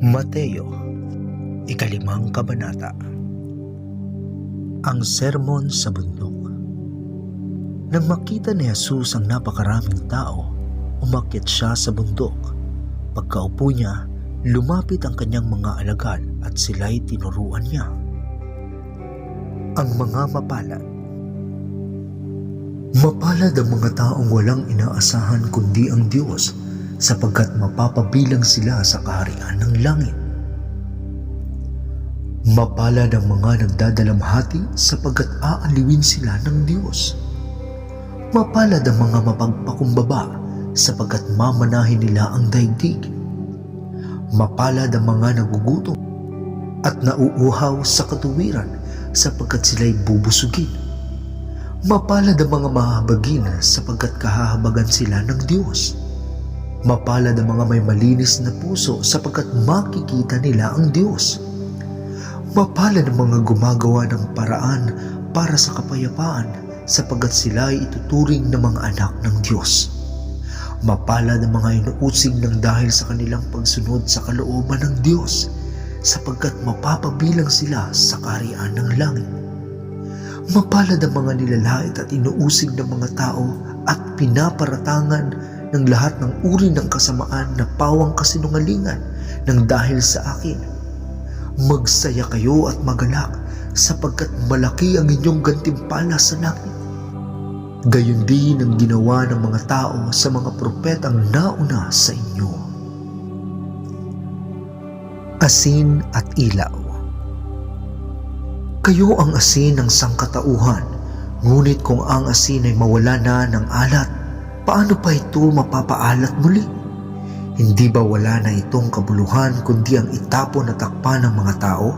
Mateo, ikalimang kabanata. Ang sermon sa bundok. Nang makita ni Jesus ang napakaraming tao, umakyat siya sa bundok. Pagkaupo niya, lumapit ang kanyang mga alagad at sila'y tinuruan niya. Ang mga mapalad. Mapalad ang mga taong walang inaasahan kundi ang Diyos, sapagkat mapapabilang sila sa kaharian ng langit. Mapalad ang mga nagdadalamhati sapagkat aaliwin sila ng Diyos. Mapalad ang mga mapagpakumbaba sapagkat mamanahin nila ang daigdig. Mapalad ang mga nagugutom at nauuhaw sa katuwiran sapagkat sila'y bubusugin. Mapalad ang mga mahabagin sapagkat kahahabagan sila ng Diyos. Mapalad ang mga may malinis na puso sapagkat makikita nila ang Diyos. Mapalad ang mga gumagawa ng paraan para sa kapayapaan sapagkat sila ay ituturing na mga anak ng Diyos. Mapalad ang mga inuusig ng dahil sa kanilang pagsunod sa kalooban ng Diyos sapagkat mapapabilang sila sa kaharian ng langit. Mapalad ang mga nilalait at inuusig ng mga tao at pinaparatangan ng lahat ng uri ng kasamaan na pawang kasinungalingan ng dahil sa akin. Magsaya kayo at magalak sapagkat malaki ang inyong gantimpala sa langit. Gayon din ang ginawa ng mga tao sa mga propetang nauna sa inyo. Asin at ilaw. Kayo ang asin ng sangkatauhan, ngunit kung ang asin ay mawala na ng alat, paano pa ito mapapaalat muli? Hindi ba wala na itong kabuluhan kundi ang itapon na takpan ng mga tao?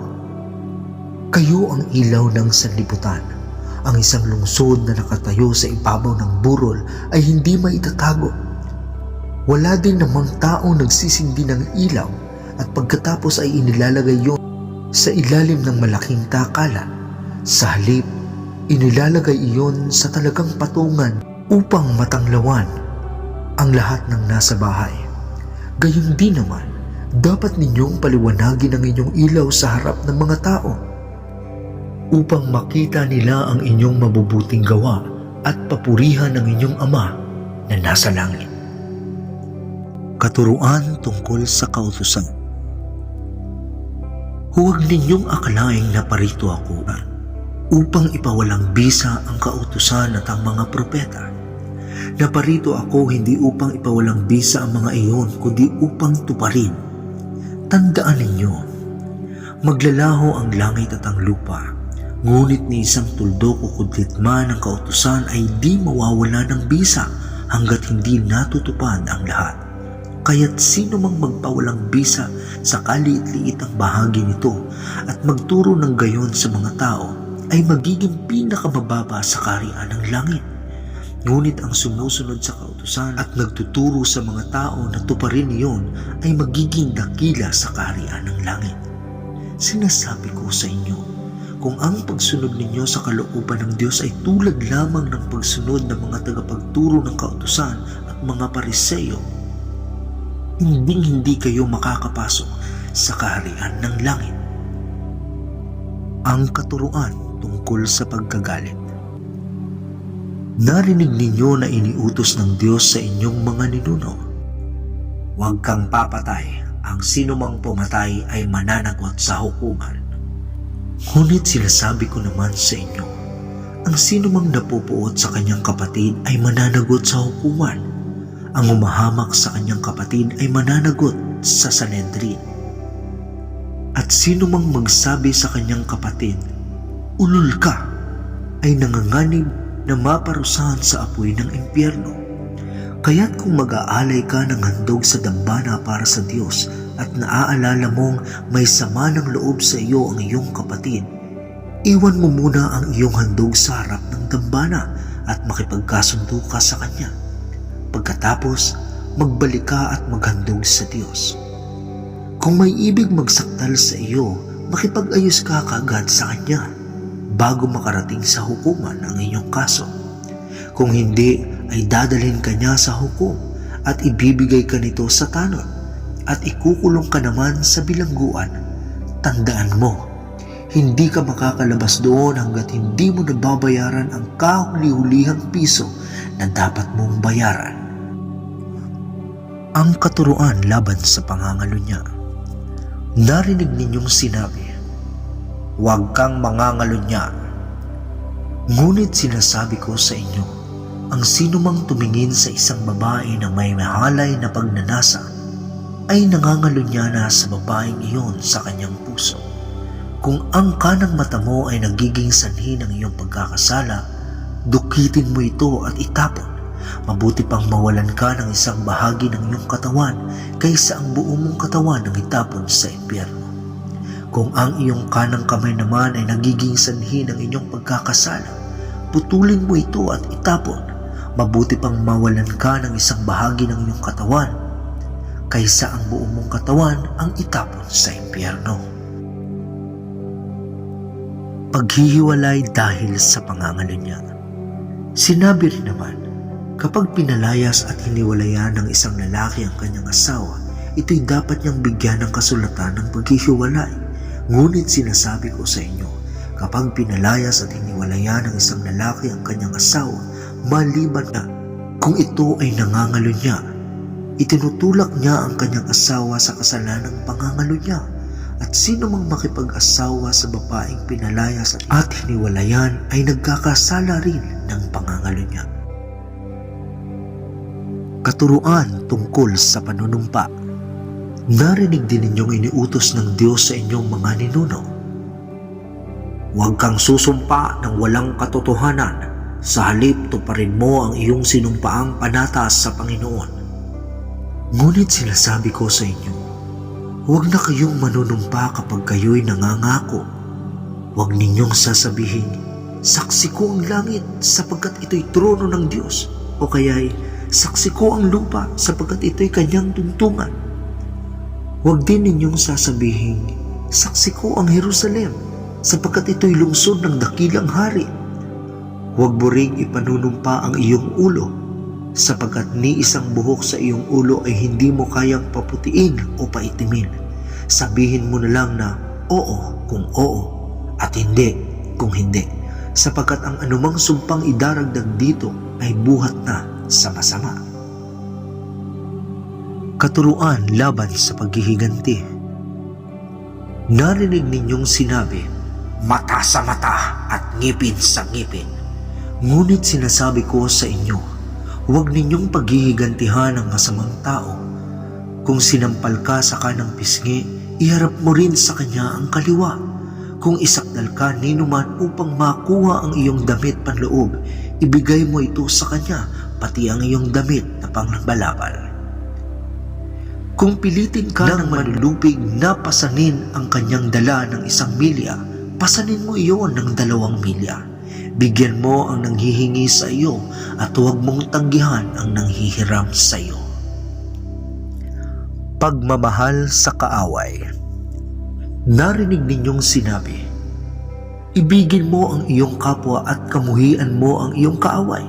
Kayo ang ilaw ng sanlibutan. Ang isang lungsod na nakatayo sa ibabaw ng burol ay hindi maitatago. Wala din namang tao nagsisindi ng ilaw at pagkatapos ay inilalagay yon sa ilalim ng malaking takalan. Sa halip, inilalagay iyon sa talagang patungan upang matanglawan ang lahat ng nasa bahay. Gayon din naman, dapat ninyong paliwanagin ang inyong ilaw sa harap ng mga tao upang makita nila ang inyong mabubuting gawa at papurihan ang inyong Ama na nasa langit. Katuruan tungkol sa kautusan. Huwag ninyong akalaing naparito ako upang ipawalang bisa ang kautusan at ang mga propeta. Naparito ako hindi upang ipawalang bisa ang mga iyon, kundi upang tuparin. Tandaan ninyo, maglalaho ang langit at ang lupa, ngunit ni isang tuldok o kudlit man ang kautusan ay di mawawala ng bisa hanggat hindi natutupad ang lahat. Kaya't sino mang magpawalang bisa sa kaliit-liit ang bahagi nito at magturo ng gayon sa mga tao ay magiging pinakamababa sa kaharian ng langit. Ngunit ang sumusunod sa kautusan at nagtuturo sa mga tao na tuparin iyon ay magiging dakila sa kaharian ng langit. Sinasabi ko sa inyo, kung ang pagsunod ninyo sa kalooban ng Diyos ay tulad lamang ng pagsunod ng mga tagapagturo ng kautusan at mga Pariseo, hindi kayo makakapasok sa kaharian ng langit. Ang katuruan tungkol sa pagkagalit. Narinig ninyo na iniutos ng Diyos sa inyong mga ninuno, huwag kang papatay, ang sinumang pumatay ay mananagot sa hukuman. Ngunit sinasabi ko naman sa inyo, ang sinumang napupuot sa kanyang kapatid ay mananagot sa hukuman. Ang umahamak sa kanyang kapatid ay mananagot sa Sanhedrin. At sinumang magsabi sa kanyang kapatid, ulol ka, ay nanganganib na maparusahan sa apoy ng impyerno. Kaya't kung mag-aalay ka ng handog sa dambana para sa Diyos at naaalala mong may sama ng loob sa iyo ang iyong kapatid, iwan mo muna ang iyong handog sa harap ng dambana at makipagkasundo ka sa kanya. Pagkatapos, magbalik ka at maghandog sa Diyos. Kung may ibig magsaktal sa iyo, makipag-ayos ka kaagad sa kanya bago makarating sa hukuman ang inyong kaso. Kung hindi, ay dadalhin ka niya sa hukom at ibibigay ka nito sa tanod. at ikukulong ka naman sa bilangguan. Tandaan mo, hindi ka makakalabas doon hanggat hindi mo nababayaran ang kahuli-hulihang piso na dapat mong bayaran. Ang katuruan laban sa pangangalunya. Narinig ninyong sinabi, huwag kang mangangalunya. Ngunit sinasabi ko sa inyo, ang sinumang tumingin sa isang babae na may mahalay na pagnanasa ay nangangalunya na sa babaeng iyon sa kanyang puso. Kung ang kanang mata mo ay nagiging sanhi ng iyong pagkakasala, dukitin mo ito at itapon. Mabuti pang mawalan ka ng isang bahagi ng iyong katawan kaysa ang buo mong katawan ang itapon sa impyerno. Kung ang iyong kanang kamay naman ay nagiging sanhi ng inyong pagkakasala, putulin mo ito at itapon. Mabuti pang mawalan ka ng isang bahagi ng iyong katawan kaysa ang buo mong katawan ang itapon sa impyerno. Paghihiwalay dahil sa pangangalunya. Sinabi rin naman, kapag pinalayas at hiniwalayan ng isang lalaki ang kanyang asawa, ito'y dapat niyang bigyan ng kasulatan ng paghihiwalay. Ngunit sinasabi ko sa inyo, kapag pinalayas at hiniwalayan ng isang lalaki ang kanyang asawa, maliban na kung ito ay nangangalunya, itinutulak niya ang kanyang asawa sa kasalanang pangangalunya. At sino mang makipag-asawa sa babaeng pinalayas at hiniwalayan ay nagkakasala rin ng pangangalunya. Katuruan tungkol sa panunumpa. Narinig din ninyong iniutos ng Diyos sa inyong mga ninuno. Huwag kang susumpa ng walang katotohanan, sa halip tuparin mo ang iyong sinumpaang panatas sa Panginoon. Ngunit sinasabi ko sa inyo, huwag na kayong manunumpa kapag kayo'y nangangako. Huwag ninyong sasabihin, saksi ko ang langit sapagkat ito'y trono ng Diyos, o kaya'y saksi ko ang lupa sapagkat ito'y kanyang tungtungan. Huwag din ninyong sasabihin, saksi ko ang Jerusalem sapagkat ito'y lungsod ng dakilang hari. Huwag mo ring ipanunumpa ang iyong ulo sapagkat ni isang buhok sa iyong ulo ay hindi mo kayang paputiin o paitimin. Sabihin mo na lang na oo kung oo at hindi kung hindi, sapagkat ang anumang sumpang idaragdag dito ay buhat na sa masama. Katuruan laban sa paghihiganti. Narinig ninyong sinabi, mata sa mata at ngipin sa ngipin. Ngunit sinasabi ko sa inyo, huwag ninyong paghihigantihan ang masamang tao. Kung sinampal ka sa kanang pisngi, iharap mo rin sa kanya ang kaliwa. Kung isakdal ka ninuman upang makuha ang iyong damit panloob, ibigay mo ito sa kanya, pati ang iyong damit na pangbalabal. Kung pilitin ka ng manlulupig na pasanin ang kanyang dala ng 1 milya, pasanin mo iyon ng 2 milya. Bigyan mo ang nanghihingi sa iyo at huwag mong tanggihan ang nanghihiram sa iyo. Pagmamahal sa kaaway. Narinig ninyong sinabi, ibigin mo ang iyong kapwa at kamuhian mo ang iyong kaaway.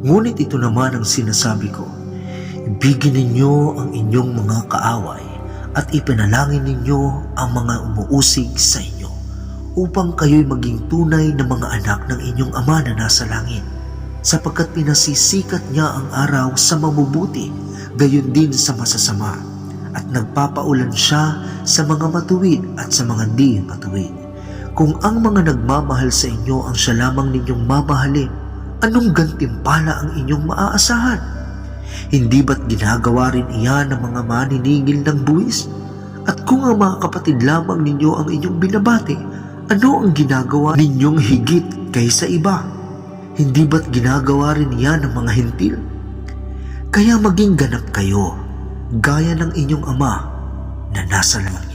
Ngunit ito naman ang sinasabi ko, ibigin ninyo ang inyong mga kaaway at ipanalangin ninyo ang mga umuusig sa inyo upang kayo'y maging tunay na mga anak ng inyong Ama na nasa langit, sapagkat pinasisikat niya ang araw sa mabubuti, gayon din sa masasama, at nagpapaulan siya sa mga matuwid at sa mga di matuwid. Kung ang mga nagmamahal sa inyo ang siya lamang ninyong mamahalin, anong gantimpala ang inyong maaasahan? Hindi ba't ginagawa rin iyan ng mga maniningil ng buwis? At kung ang mga kapatid lamang ninyo ang inyong binabati, ano ang ginagawa ninyong higit kaysa iba? Hindi ba't ginagawa rin iyan ng mga hentil? Kaya maging ganap kayo, gaya ng inyong Ama na nasa langit.